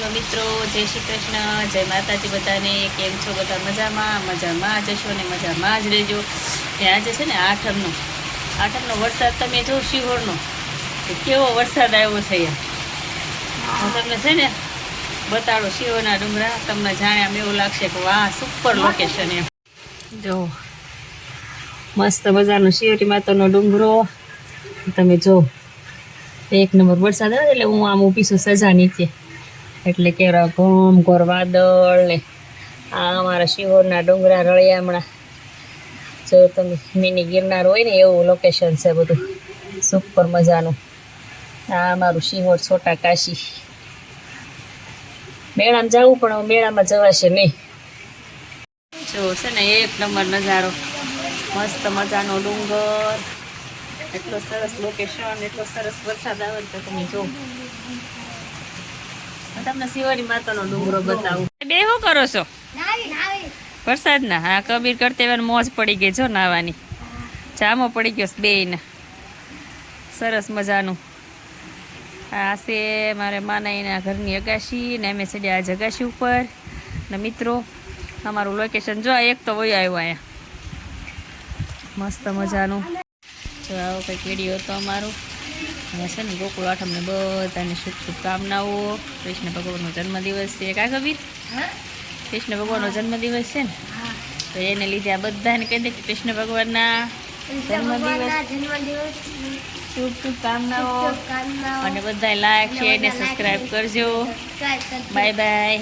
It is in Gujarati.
હેલો મિત્રો, જય શ્રી કૃષ્ણ, જય માતાજી બધાને. કેમ છો બધા? મજામાં જશો ને મજામાં જ રહેજો. એ આજે છે ને આઠમનો વરસાદ તમે જો શિહોરનો કેવો વરસાદ આવ્યો છે. હું તમને છે ને બતાડો શિહોરના ડુંગરા. તમને જાણે આમ એવું લાગશે કે વાહ, સુપર લોકેશન એમ. જો મસ્ત મજાનો શિહોરી માતાનો ડુંગરો તમે જો. એક નંબર વરસાદ આવે એટલે હું આમ ઊભી છું સજા નીચે, એટલે કેવા ઘોર વાદળ ને આ અમારા શિહોરના ડુંગરા રળિયામણા. જો તમે મિની ગિરનાર હોય ને એવું લોકેશન છે બધું, સુપર મજાનું. આ અમારું શિહોર છોટા કાશી. મેળામાં જવું પણ મેળામાં જવાશે નહીં. જો છે ને એક નંબર નજારો, મસ્ત મજાનો ડુંગર, એટલો સરસ લોકેશન, એટલો સરસ વરસાદ આવે તો તમે જો. તમને શિહોરી માતાનો ડુંગરો બતાવું. બે શું કરો છો? વરસાદના? હા, કબીર કરતે મોજ પડી ગઈ જો નાવાની. જામો પડી ગયો બેયને સરસ મજાનું. આ છે મારે માનાઈના ઘરની અગાશી ને અમે ચડ્યા આજ અગાશી ઉપર. ને મિત્રો અમારું લોકેશન જો એક તો વયો આવ્યો અહીંયા, મસ્ત મજાનું. જો આવો કંઈક વિડીયો હતો અમારું. હવે છે ને ગોકુળ આઠમને બધાને શુભકામનાઓ. કૃષ્ણ ભગવાનનો જન્મદિવસ છે. કા કબીર? કૃષ્ણ ભગવાનનો જન્મદિવસ છે ને, તો એને લીધે આ બધાને કહી દે કે કૃષ્ણ ભગવાનના જન્મદિવસ શુભકામનાઓ. અને બધા લાઈક શેર ને સબસ્ક્રાઈબ કરજો. Bye bye.